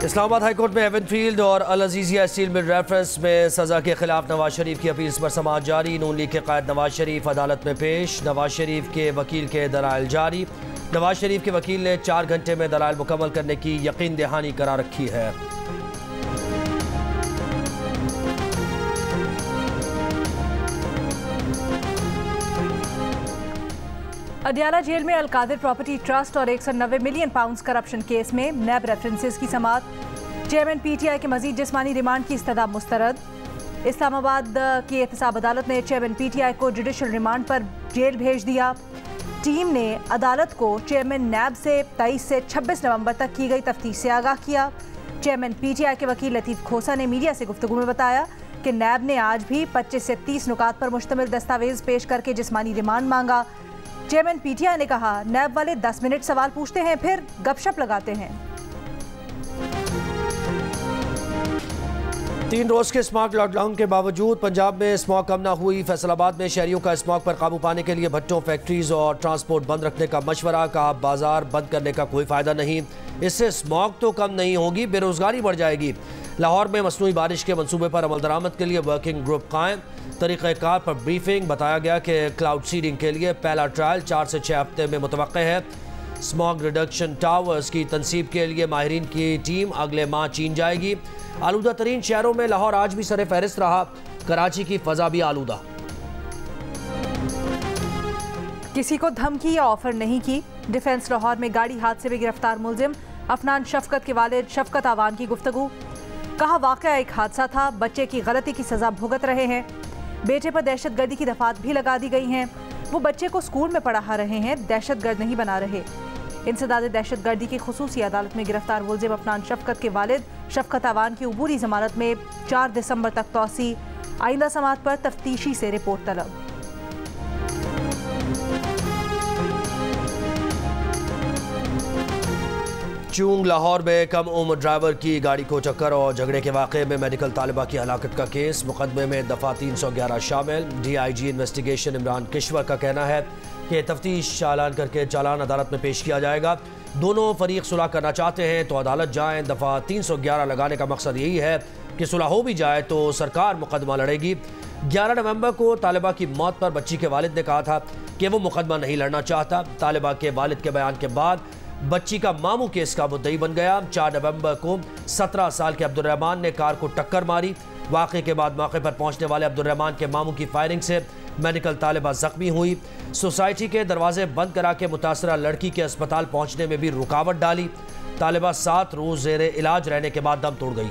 Islamabad high court में Avenfield और अल Azizia steel mill reference में सजा के खिलाफ नवाज शरीफ की अपील पर समाअत जारी। नून लीग के कायद नवाज शरीफ अदालत में पेश। नवाज शरीफ के वकील के दलाइल जारी। नवाज शरीफ के वकील ने 4 घंटे में दलाइल मुकम्मल करने की यकीन दहानी करा रखी है। अडियाला जेल में अलकादिर प्रॉपर्टी ट्रस्ट और 190 मिलियन पाउंड्स करप्शन केस में नैब रेफरेंसेस की समाअत। चेयरमैन पीटीआई के मजीद जिस्मानी रिमांड की इस्तदा मुस्तरद। इस्लामाबाद की एहतसाब अदालत ने चेयरमैन पीटीआई को जुडिशल रिमांड पर जेल भेज दिया। टीम ने अदालत को चेयरमैन नैब से 23 से 26 नवंबर तक की गई तफ्तीश से आगाह किया। चेयरमैन पीटीआई के वकील लतीफ़ खोसा ने मीडिया से गुफ्तगू में बताया कि नैब ने आज भी 25 से 30 नुकात पर मुश्तमिल दस्तावेज पेश करके जिस्मानी रिमांड मांगा। चेयरमैन पीटीआई ने कहा, नैब वाले 10 मिनट सवाल पूछते हैं, फिर गपशप लगाते हैं। 3 रोज के स्मॉग लॉकडाउन के बावजूद पंजाब में स्मॉग कम न हुई। फैसलाबाद में शहरियों का स्मॉग पर काबू पाने के लिए भट्टों, फैक्ट्रीज और ट्रांसपोर्ट बंद रखने का मशवरा। कहा, बाजार बंद करने का कोई फायदा नहीं, इससे स्मॉग तो कम नहीं होगी, बेरोजगारी बढ़ जाएगी। लाहौर में मसनूई बारिश के मंसूबे पर अमल दरामद के लिए वर्किंग ग्रुप कायम। तरीक़ेकार पर ब्रीफिंग। बताया गया कि क्लाउड सीडिंग के लिए पहला ट्रायल 4 से 6 हफ्ते में मुतवक्के है। स्मॉग रिडक्शन टावर्स की तनसीब के लिए माहिरीन की टीम अगले माह चीन जाएगी। आलूदा तरीन शहरों में लाहौर आज भी सरे फहरिस्त रहा। कराची की फजा भी आलूदा। किसी को धमकी या ऑफर नहीं की। डिफेंस लाहौर में गाड़ी हादसे में गिरफ्तार मुलजिम अफनान शफकत के वालिद शफकत आवान की गुफ्तगू। कहा, वाकया एक हादसा था, बच्चे की गलती की सजा भुगत रहे हैं। बेटे पर दहशतगर्दी की दफात भी लगा दी गई हैं। वो बच्चे को स्कूल में पढ़ा रहे हैं, दहशतगर्द नहीं बना रहे। इंसदाद दहशतगर्दी की खुसूसी अदालत में गिरफ्तार मुलजिम अफनान शफकत के वालिद शफकत आवान की उबूरी जमानत में 4 दिसंबर तक तौसी। आइंदा समाअत पर तफ्तीशी से रिपोर्ट तलब। चूंग लाहौर में कम उम्र ड्राइवर की गाड़ी को टक्कर और झगड़े के वाक़े में मेडिकल तालिबा की हलाकत का केस। मुकदमे में दफ़ा 311 शामिल। DIG इन्वेस्टिगेशन इमरान किश्वर का कहना है कि तफ्तीश चालान करके चालान अदालत में पेश किया जाएगा। दोनों फरीक सुलह करना चाहते हैं तो अदालत जाएं। दफ़ा 311 लगाने का मकसद यही है कि सुलह हो भी जाए तो सरकार मुकदमा लड़ेगी। 11 नवंबर को तालिबा की मौत पर बच्ची के वालिद ने कहा था कि वो मुकदमा नहीं लड़ना चाहता। तालिबा के वालिद के बयान के बाद बच्ची का मामू केस का मुद्दई बन गया। 4 नवंबर को 17 साल के अब्दुर्रहमान ने कार को टक्कर मारी। वाक़े के बाद मौके पर पहुंचने वाले अब्दुर्रहमान के मामू की फायरिंग से मेडिकल तालिबा जख्मी हुई। सोसाइटी के दरवाजे बंद करा के मुतासरा लड़की के अस्पताल पहुंचने में भी रुकावट डाली। तालिबा 7 रोज ज़ेरे इलाज रहने के बाद दम तोड़ गई।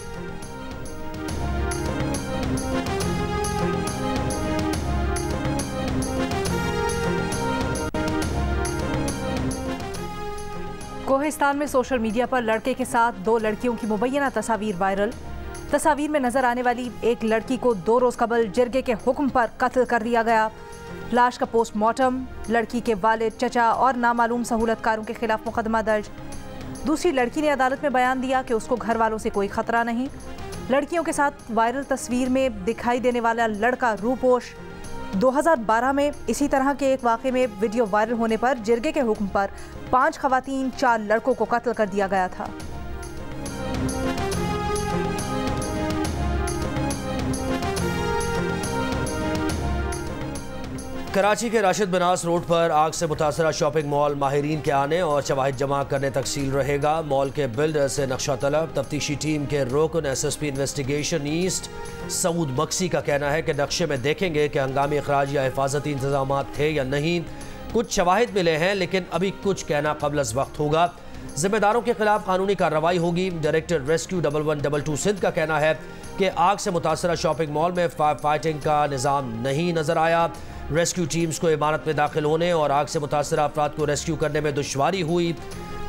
कोहिस्तान में सोशल मीडिया पर लड़के के साथ 2 लड़कियों की मुबैना तस्वीर वायरल। तस्वीर में नजर आने वाली एक लड़की को 2 रोज कबल जिरगे के हुक्म पर कत्ल कर दिया गया। लाश का पोस्टमार्टम। लड़की के वालिद, चचा और नामालूम सहूलतकारों के खिलाफ मुकदमा दर्ज। दूसरी लड़की ने अदालत में बयान दिया कि उसको घर वालों से कोई खतरा नहीं। लड़कियों के साथ वायरल तस्वीर में दिखाई देने वाला लड़का रूपोश 2012 में इसी तरह के एक वाक़े में वीडियो वायरल होने पर जिरगे के हुक्म पर 5 खवातीन 4 लड़कों को कत्ल कर दिया गया था। कराची के राशिद बनास रोड पर आग से मुतासरा शॉपिंग मॉल माहिरीन के आने और शवाहिद जमा करने तक सील रहेगा। मॉल के बिल्डर से नक्शा तलब। तफ्तीशी टीम के रुकन SSP investigation east Saud Maksi का कहना है कि नक्शे में देखेंगे कि हंगामी अखराज या हिफाजती इंतजाम थे या नहीं। कुछ शवाहिद मिले हैं लेकिन अभी कुछ कहना क़ब्ल अज़ वक्त होगा। जिम्मेदारों के खिलाफ कानूनी कार्रवाई होगी। डायरेक्टर रेस्क्यू 1122 सिंध का कहना है कि आग से मुतासरा शॉपिंग मॉल में फायर फाइटिंग का निज़ाम नहीं नजर आया। रेस्क्यू टीम्स को इमारत में दाखिल होने और आग से मुतासरा अफराद को रेस्क्यू करने में दुश्वारी हुई।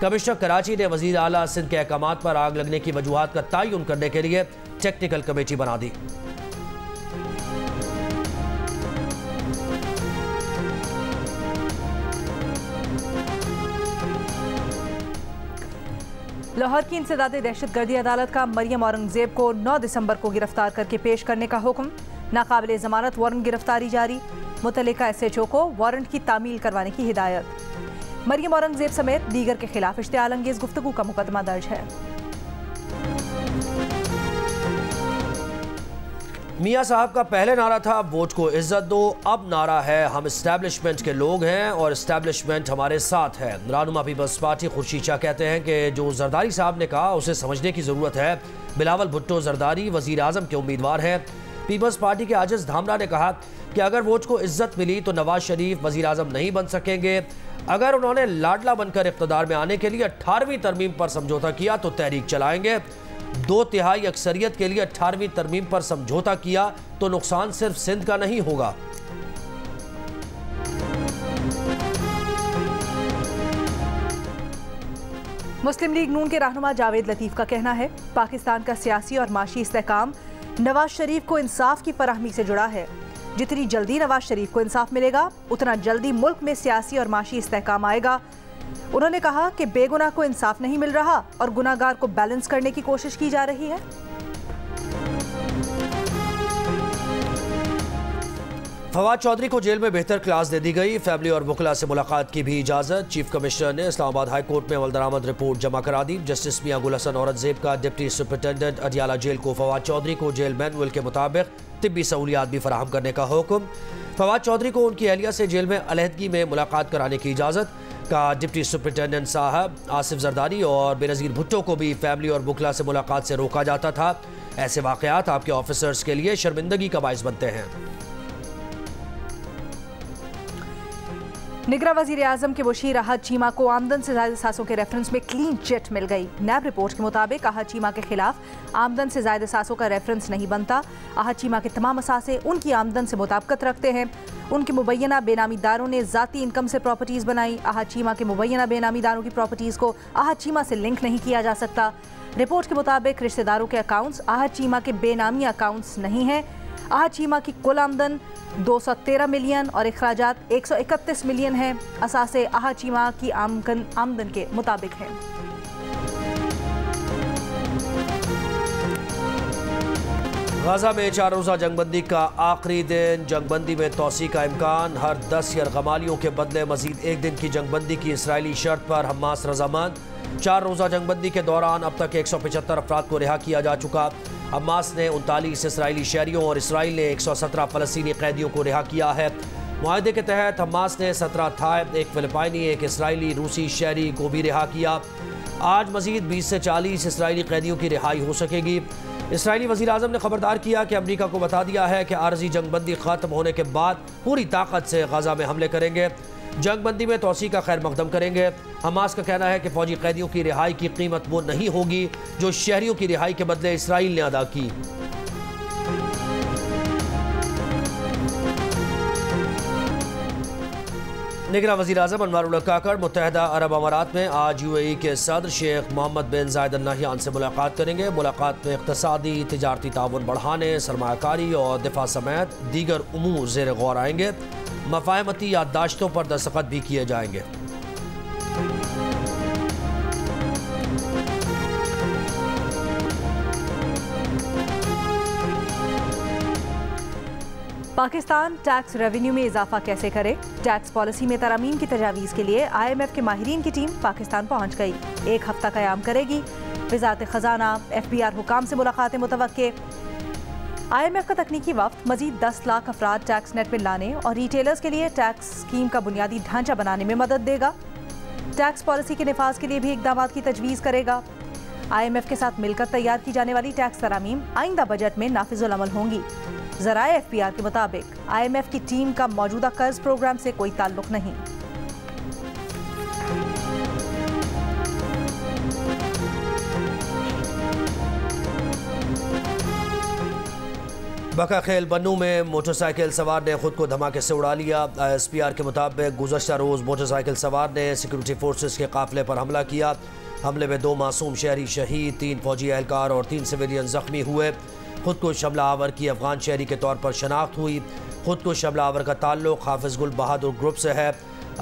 कमिश्नर कराची ने वज़ीर आला सिंध के अहकामात पर आग लगने की वजूहात का तयन करने के लिए टेक्निकल कमेटी बना दी। लाहौर की इंसदाद दहशतगर्दी अदालत का मरियम औरंगजेब को 9 दिसंबर को गिरफ्तार करके पेश करने का हुक्म। नाकाबिले ज़मानत वारंट गिरफ्तारी जारी। मुतल्लिका SHO को वारंट की तामील करवाने की हिदायत। मरियम औरंगजेब समेत दीगर के खिलाफ इश्तिआल अंगेज गुफ्तगू का मुकदमा दर्ज है। मियां साहब का पहले नारा था वोट को इज्जत दो, अब नारा है हम इस्टेब्लिशमेंट के लोग हैं और इस्टेब्लिशमेंट हमारे साथ है। रहनुमा पीपल्स पार्टी खुर्शीद शाह कहते हैं कि जो जरदारी साहब ने कहा उसे समझने की ज़रूरत है। बिलावल भुट्टो जरदारी वज़ीर आज़म के उम्मीदवार हैं। पीपल्स पार्टी के आजिज़ धामरा ने कहा कि अगर वोट को इज्जत मिली तो नवाज शरीफ वज़ीर आज़म नहीं बन सकेंगे। अगर उन्होंने लाडला बनकर इक़्तिदार में आने के लिए 18वीं तरमीम पर समझौता किया तो तहरीक चलाएंगे। 2/3 अक्सरियत के लिए 18वीं तरमीम पर समझौता किया तो नुकसान सिर्फ सिंध का नहीं होगा। मुस्लिम लीग नून के रहनुमा जावेद लतीफ़ का कहना है पाकिस्तान का सियासी और माशी इस्तेहकाम नवाज शरीफ को इंसाफ की फराहमी से जुड़ा है। जितनी जल्दी नवाज शरीफ को इंसाफ मिलेगा उतना जल्दी मुल्क में सियासी और माशी इस्तेहकाम आएगा। उन्होंने कहा कि बेगुनाह को इंसाफ नहीं मिल रहा और गुनाहगार को बैलेंस करने की कोशिश की जा रही है। फवाद चौधरी को जेल में बेहतर क्लास दे दी गई। फैमिली और वकला से मुलाकात की भी इजाज़त। चीफ कमिश्नर ने इस्लामाबाद हाई कोर्ट में अमल-दरामद रिपोर्ट जमा करा दी। जस्टिस मियां गुल हसन औरंगजेब का डिप्टी सुपरिटेंडेंट अडियाला जेल को फवाद चौधरी को जेल मैनुअल के मुताबिक तिब्बी सहूलियात भी फराहम करने का हुक्म। फवाद चौधरी को उनकी अहलिया से जेल में अलहदगी में मुलाकात कराने की इजाज़त का डिप्टी सुपरिटेंडेंट साहब आसिफ जरदारी और बेनज़ीर भुट्टो को भी फैमिली और वकला से मुलाकात से रोका जाता था। ऐसे वाक़यात आपके ऑफिसर्स के लिए शर्मिंदगी का बाइस बनते हैं। निगरा वजीर आजम के मुशीर अहद चीमा को आमदन से ज़्यादा सासों के रेफरेंस में क्लीन चिट मिल गई। नैब रिपोर्ट के मुताबिक अहद चीमा के खिलाफ आमदन से ज़्यादा सासों का रेफरेंस नहीं बनता। अहद चीमा के तमाम असासे उनकी आमदन से मुताबिकत रखते हैं। उनके मुबैना बेनामीदारों ने ज़ाती इनकम से प्रॉपर्टीज़ बनाई। अहद चीमा के मुबैना बेनामीदारों की प्रॉपर्टीज़ को अहद चीमा से लिंक नहीं किया जा सकता। रिपोर्ट के मुताबिक रिश्तेदारों के अकाउंट्स अहद चीमा के बेनामी अकाउंट्स नहीं हैं। अहद चीमा की कुल आमदन 213 मिलियन और अखराजात 131 मिलियन है। असासे अहद चीमा की आमदन के मुताबिक है। गाजा में 4 रोज़ा जंगबंदी का आखिरी दिन। जंगबंदी में तोसी का इम्कान। हर 10 यरगमालियों के बदले मजीद एक दिन की जंगबंदी की इसराइली शर्त पर हमास रजामंद। 4 रोज़ा जंगबंदी के दौरान अब तक 175 अफराद को रिहा किया जा चुका। हमास ने 39 इसराइली शहरियों और इसराइल ने 117 फ़लस्तीनी कैदियों को रिहा किया है। मुआहदे के तहत हमास ने 17 थाई, एक फ़िलिपाइनी, एक इसराइली रूसी शहरी को भी रिहा किया। आज मजीद 20 से 40 इसराइली कैदियों की रिहाई हो सकेगी। इसराइली वज़ीर आज़म ने खबरदार किया कि अमरीका को बता दिया है कि आर्जी जंगबंदी ख़त्म होने के बाद पूरी ताकत से गाज़ा में हमले करेंगे। जंगबंदी में तोसी का खैर मकदम करेंगे। हमास का कहना है कि फौजी कैदियों की रिहाई की कीमत वो नहीं होगी जो शहरियों की रिहाई के बदले इसराइल ने अदा की। निगरान वज़ीर आज़म अनवारुल हक काकड़ मुत्तहिदा अरब अमारात में आज UAE के सदर शेख मोहम्मद बिन जायद अल नहयान से मुलाकात करेंगे। मुलाकात में इक़्तिसादी तिजारती ताउन बढ़ाने, सरमायाकारी और दिफा समेत दीगर उमूर ज़ेर गौर आएंगे। मफ़ाहमती याददाश्तों पर दस्तखत भी किए जाएंगे। पाकिस्तान टैक्स रेवेन्यू में इजाफा कैसे करे? टैक्स पॉलिसी में तरमीम की तजावीज़ के लिए IMF के माहिरीन की टीम पाकिस्तान पहुँच गई। 1 हफ्ता क़याम करेगी। वज़ारत ख़ज़ाना FBR हुकाम से मुलाकातें मुतवक्के। IMF का तकनीकी वफ़द मज़ीद 10 लाख अफराद टैक्स नेट में लाने और रिटेलर्स के लिए टैक्स स्कीम का बुनियादी ढांचा बनाने में मदद देगा। टैक्स पॉलिसी के निफाज के लिए भी इक़दामात की तजवीज़ करेगा। IMF के साथ मिलकर तैयार की जाने वाली टैक्स तरामीम आइंदा बजट में नाफिजुल अमल होंगी। ज़राए FBR के मुताबिक IMF की टीम का मौजूदा कर्ज प्रोग्राम से कोई ताल्लुक नहीं। बकाखेल बन्नू में मोटरसाइकिल सवार ने खुद को धमाके से उड़ा लिया। ISPR के मुताबिक गुज़श्ता रोज़ मोटरसाइकिल सवार ने सिक्योरिटी फोर्सेस के काफिले पर हमला किया। हमले में 2 मासूम शहरी शहीद, 3 फौजी एहलकार और 3 सिविलियन जख्मी हुए। खुद को हमला आवर की अफगान शहरी के तौर पर शनाख्त हुई। खुद को हमला आवर का ताल्लुक हाफिज गुल बहादुर ग्रुप से है।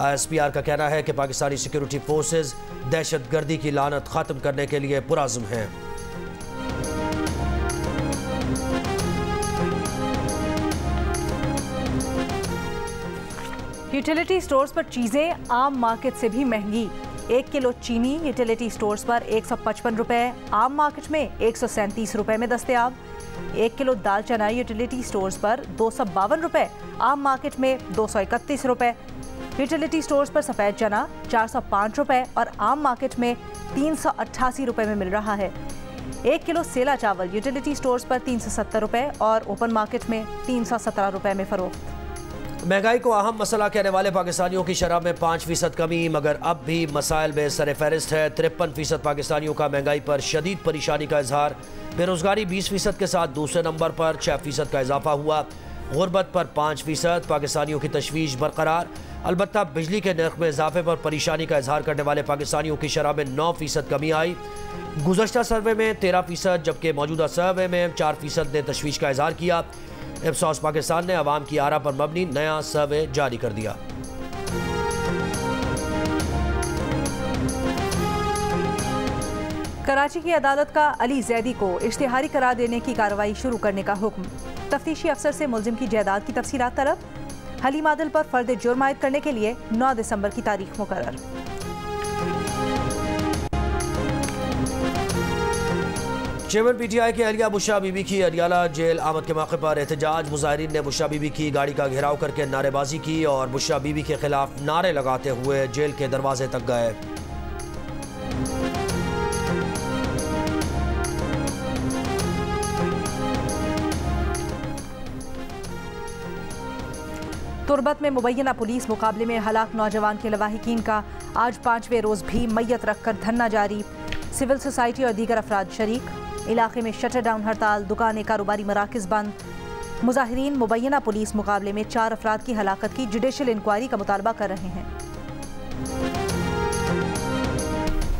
ISPR का कहना है कि पाकिस्तानी सिक्योरिटी फोर्सेस दहशत गर्दी की लानत ख़त्म करने के लिए पुरअज़्म हैं। यूटिलिटी स्टोर्स पर चीजें आम मार्केट से भी महंगी। 1 किलो चीनी यूटिलिटी स्टोर्स पर 155 रुपये, आम मार्केट में 137 रुपये में दस्तयाब। 1 किलो दाल चना यूटिलिटी स्टोर्स पर 252 रुपये, आम मार्केट में 231 रुपये। यूटिलिटी स्टोर्स पर सफ़ेद चना 405 रुपये और आम मार्केट में 388 रुपये में मिल रहा है। 1 किलो सेला चावल यूटिलिटी स्टोर्स पर 370 रुपये और ओपन मार्केट में 317 रुपये में फ़रोख्त। महंगाई को अहम मसला कहने वाले पाकिस्तानियों की शरह में 5% कमी, मगर अब भी मसाइल में सर फहरिस्त है। 53% पाकिस्तानियों का महंगाई पर शदीद परेशानी का इजहार। बेरोजगारी 20% के साथ दूसरे नंबर पर, 6% का इजाफा हुआ। गुर्बत पर 5%, पाकिस्तानियों की तशवीश बरकरार। अलबत्ता बिजली के नर्ख में इजाफे पर परेशानी का इजहार करने वाले पाकिस्तानियों की शरह में 9% कमी आई। गुज़श्ता सर्वे में 13%, जबकि मौजूदा सर्वे में 4% ने तशवीश का इजहार किया। इप्सॉस पाकिस्तान ने अवाम की आरा पर मबनी नया सर्वे जारी कर दिया। कराची की अदालत का अली जैदी को इश्तिहारी करार देने की कार्रवाई शुरू करने का हुक्म। तफ्तीशी अफसर से मुलजिम की जायदाद की तफसीलात तलब। हलीम आदिल पर फर्द जुर्म आयद करने के लिए 9 दिसंबर की तारीख मुकर्रर। चेयरमैन PTI की अहलिया बुशरा बीबी की अडियाला जेल आमद के मौके पर एहतजाज। मुजाहिरीन ने बुशरा बीबी की गाड़ी का घेराव करके नारेबाजी की और बुशरा बीबी के खिलाफ नारे लगाते हुए जेल के दरवाजे तक गए। तुर्बत में मुबैना पुलिस मुकाबले में हलाक नौजवान के लवाहिकीन का आज 5वें रोज़ भी मैयत रखकर धरना जारी। सिविल सोसाइटी और दीगर अफराद शरीक। इलाके में शटर डाउन हड़ताल, दुकानें, कारोबारी मराकज़ बंद। मुजाहिरीन मुबैना पुलिस मुकाबले में 4 अफराद की हलाकत की जुडिशल इंक्वायरी का मुतालबा कर रहे हैं।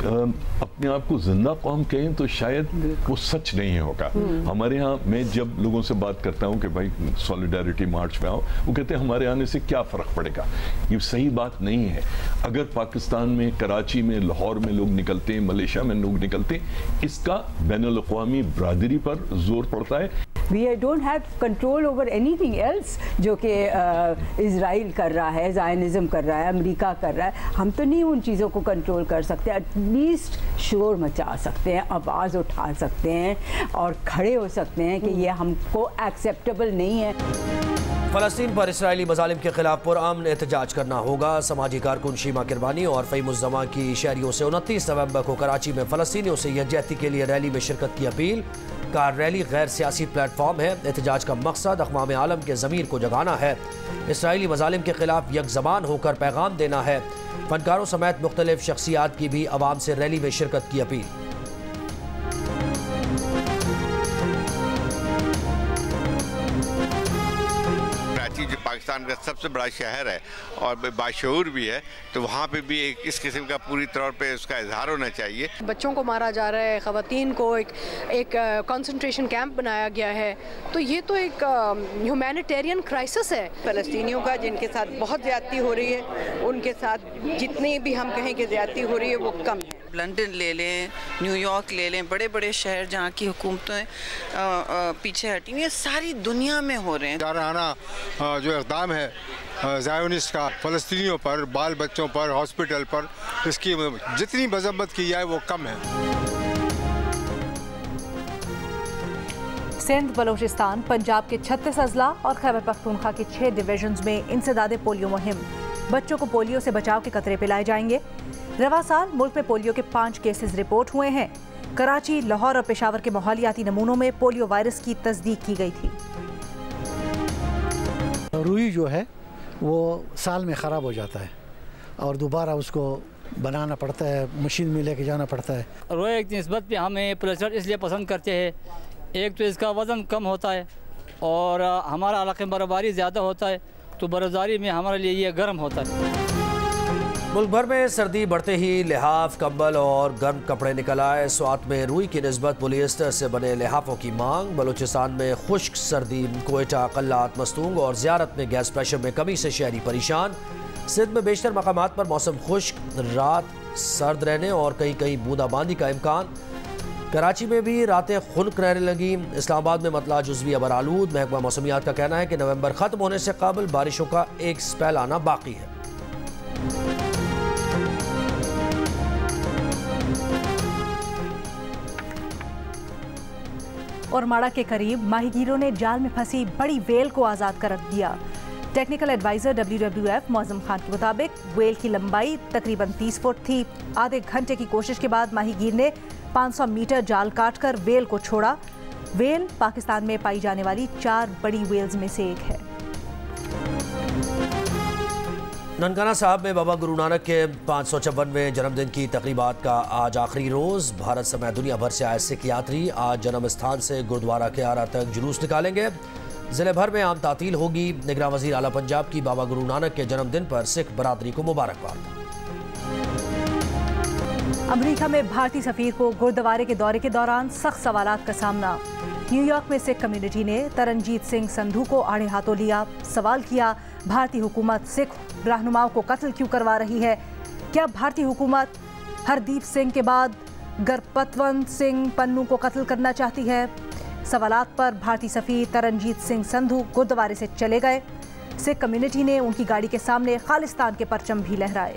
अपने आप को जिंदा कौम कहें तो शायद वो सच नहीं होगा। हमारे यहाँ मैं जब लोगों से बात करता हूँ कि भाई सॉलिडारिटी मार्च में आओ, वो कहते हैं हमारे आने से क्या फ़र्क पड़ेगा। ये सही बात नहीं है। अगर पाकिस्तान में, कराची में, लाहौर में लोग निकलते हैं, मलेशिया में लोग निकलते हैं, इसका बैनुल-अक़वामी बरादरी पर जोर पड़ता है। We don't have control over anything else जो कि इज़राइल कर रहा है, ज़ायनिज़्म कर रहा है, अमेरिका कर रहा है। हम तो नहीं उन चीज़ों को कंट्रोल कर सकते। एटलीस्ट शोर मचा सकते हैं, आवाज़ उठा सकते हैं और खड़े हो सकते हैं कि ये हमको एक्सेप्टेबल नहीं है। फ़लस्तीन पर इसराइली मज़ालिम के खिलाफ पुरअमन एहतजाज करना होगा। समाजी कारकुन शीमा किरबानी और फ़हीमुज़्ज़मा की शहरियों से 29 नवंबर को कराची में फ़लस्तीनियों से यकजहती के लिए रैली में शिरकत की अपील। कार रैली गैर सियासी प्लेटफॉर्म है। एहतजाज का मकसद अक़वाम आलम के ज़मीर को जगाना है, इसराइली मज़ालिम के खिलाफ यकज़बान होकर पैगाम देना है। फ़नकारों समेत मुख्तलिफ शख्सियात की भी आवाम से रैली में शिरकत की अपील। जो पाकिस्तान का सबसे बड़ा शहर है और बाशऊर भी है, तो वहाँ पे भी एक इस किस्म का पूरी तौर पे उसका इजहार होना चाहिए। बच्चों को मारा जा रहा है, ख़वातीन को एक कंसंट्रेशन कैंप बनाया गया है, तो ये तो एक ह्यूमैनिटेरियन क्राइसिस है। फ़लस्तीनियों का जिनके साथ बहुत ज़्यादती हो रही है, उनके साथ जितनी भी हम कहें कि ज़्यादती हो रही है वो कम है। लंदन ले लें, न्यूयॉर्क ले लें, बड़े बड़े शहर जहाँ की हुकूमतें पीछे हटी हुई हैं, सारी दुनिया में हो रहे हैं। जारहाना जो इक़दाम है ज़ायोनिस्ट का फ़लस्तीनियों पर, बाल बच्चों पर, हॉस्पिटल पर, इसकी जितनी मजम्मत की जाए वो कम है। सिंध, बलोचिस्तान, पंजाब के 36 अजला और खैबर पख्तूनख्वा के 6 डिवीजन्स में इंसदादे पोलियो मुहिम। बच्चों को पोलियो से बचाव के कतरे पिलाए जाएंगे। रवा साल मुल्क में पोलियो के 5 केसेस रिपोर्ट हुए हैं। कराची, लाहौर और पेशावर के माहौलियाती नमूनों में पोलियो वायरस की तस्दीक की गई थी। रुई जो है वो साल में ख़राब हो जाता है और दोबारा उसको बनाना पड़ता है, मशीन में लेके जाना पड़ता है। रोए की निस्बत पे हमें प्लेसर इसलिए पसंद करते हैं, एक तो इसका वज़न कम होता है और हमारा इलाके में बर्फ़बारी ज़्यादा होता है, तो बर्फ़बारी में हमारे लिए ये गर्म होता है। मुल्क भर में सर्दी बढ़ते ही लिहाफ, कंबल और गर्म कपड़े निकल आए। स्वात में रुई की निस्बत पॉलिएस्टर से बने लिहाफों की मांग। बलूचिस्तान में खुश्क सर्दी, कोयटा, कल्लात, मस्तूंग और ज़ियारत में गैस प्रेशर में कमी से शहरी परेशान। सिंध में बेशतर मकामात पर मौसम खुश्क, रात सर्द रहने और कहीं कहीं बूंदाबांदी का इम्कान। कराची में भी रातें खुनक रहने लगी। इस्लामाबाद में मतला जुज़वी अबर आलूद। महकमा मौसमियात का कहना है कि नवंबर ख़त्म होने से कबल बारिशों का एक स्पेल आना बाकी है। और माड़ा के करीब माहीगीरों ने जाल में फंसी बड़ी वेल को आज़ाद कर रख दिया। Technical advisor WWF Mauzam Khan के मुताबिक वेल की लंबाई तकरीबन 30 फुट थी। आधे घंटे की कोशिश के बाद माहीगीर ने 500 मीटर जाल काटकर वेल को छोड़ा। वेल पाकिस्तान में पाई जाने वाली 4 बड़ी वेल्स में से एक है। ननकाना साहब में बाबा गुरु नानक के 556वें जन्मदिन की तकरीबात का आज आखिरी रोज़। भारत समेत दुनिया भर से आए सिख यात्री आज जन्म स्थान से गुरुद्वारा क्यारा तक जुलूस निकालेंगे। ज़िले भर में आम तातील होगी। निगरान वज़ीर आला पंजाब की बाबा गुरु नानक के जन्मदिन पर सिख बरादरी को मुबारकबाद। अमेरिका में भारतीय सफीर को गुरुद्वारे के दौरे के दौरान सख्त सवालात का सामना। न्यूयॉर्क में सिख कम्युनिटी ने तरनजीत सिंह संधू को आड़े हाथों लिया। सवाल किया, भारतीय हुकूमत सिख रहनुमाओं को कत्ल क्यों करवा रही है? क्या भारतीय हुकूमत हरदीप सिंह के बाद गरपतवंत सिंह पन्नू को कत्ल करना चाहती है? सवालात पर भारतीय सफीर तरनजीत सिंह संधू गुरुद्वारे से चले गए। सिख कम्युनिटी ने उनकी गाड़ी के सामने खालिस्तान के परचम भी लहराए।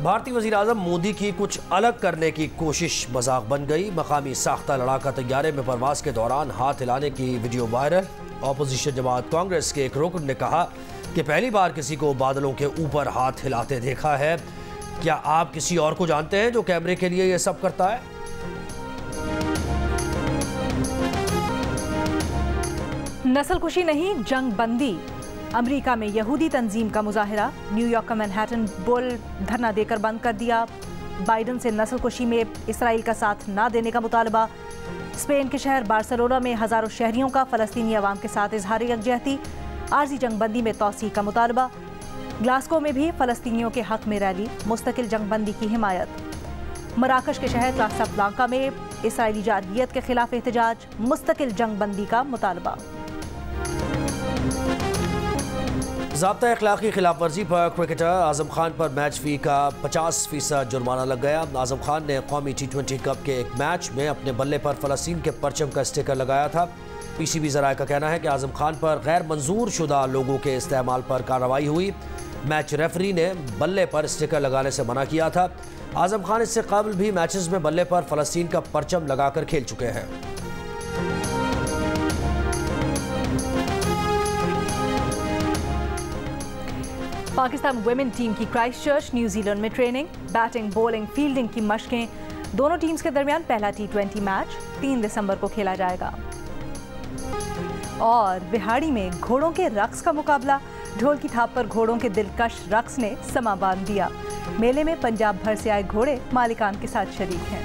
भारतीय वज़ीर आज़म मोदी की कुछ अलग करने की कोशिश मजाक बन गई। मकामी साख्ता लड़ाका तैयारे में परवाज के दौरान हाथ हिलाने की वीडियो वायरल। ऑपोजिशन जमात कांग्रेस के एक रुकन ने कहा कि पहली बार किसी को बादलों के ऊपर हाथ हिलाते देखा है। क्या आप किसी और को जानते हैं जो कैमरे के लिए ये सब करता है? नस्लकुशी नहीं, जंग बंदी। अमेरिका में यहूदी तंजीम का मुजाहिरा। न्यूयॉर्क का मैनहट्टन बुल धरना देकर बंद कर दिया। बाइडन से नस्लकुशी में इसराइल का साथ ना देने का मुतालबा। स्पेन के शहर बार्सिलोना में हजारों शहरियों का फ़लस्तीनी अवाम के साथ इजहार यकजहती। आर्जी जंगबंदी में तौसीह का मुतालबा। ग्लासगो में भी फ़लस्तीनियों के हक में रैली। मुस्तकिल जंगबंदी की हिमायत। मराकश के शहर कासाब्लांका में इसराइली जारहियत के खिलाफ एहतजाज। मुस्तकिल जंगबंदी का मुतालबा। ज़ाब्ता अखलाक़ी खिलाफ वर्जी पर क्रिकेटर आज़म खान पर मैच फ़ी का 50% जुर्माना लग गया। आज़म खान ने कौमी T20 कप के एक मैच में अपने बल्ले पर फ़लस्तीन के परचम का स्टिकर लगाया था। PCB ज़राए का कहना है कि आज़म खान पर गैर मंजूर शुदा लोगों के इस्तेमाल पर कार्रवाई हुई। मैच रेफरी ने बल्ले पर स्टिकर लगाने से मना किया था। आज़म खान इससे कबल भी मैचेस में बल्ले पर फ़लस्तीन का परचम लगाकर खेल चुके हैं। पाकिस्तान वुमेन टीम की क्राइस्टचर्च न्यूजीलैंड में ट्रेनिंग। बैटिंग, बॉलिंग, फील्डिंग की मशकें। दोनों टीम्स के दरमियान पहला T20 मैच 3 दिसंबर को खेला जाएगा। और बिहाड़ी में घोड़ों के रक्स का मुकाबला। ढोल की थाप पर घोड़ों के दिलकश रक्स ने समा बांध दिया। मेले में पंजाब भर से आए घोड़े मालिकान के साथ शरीक हैं।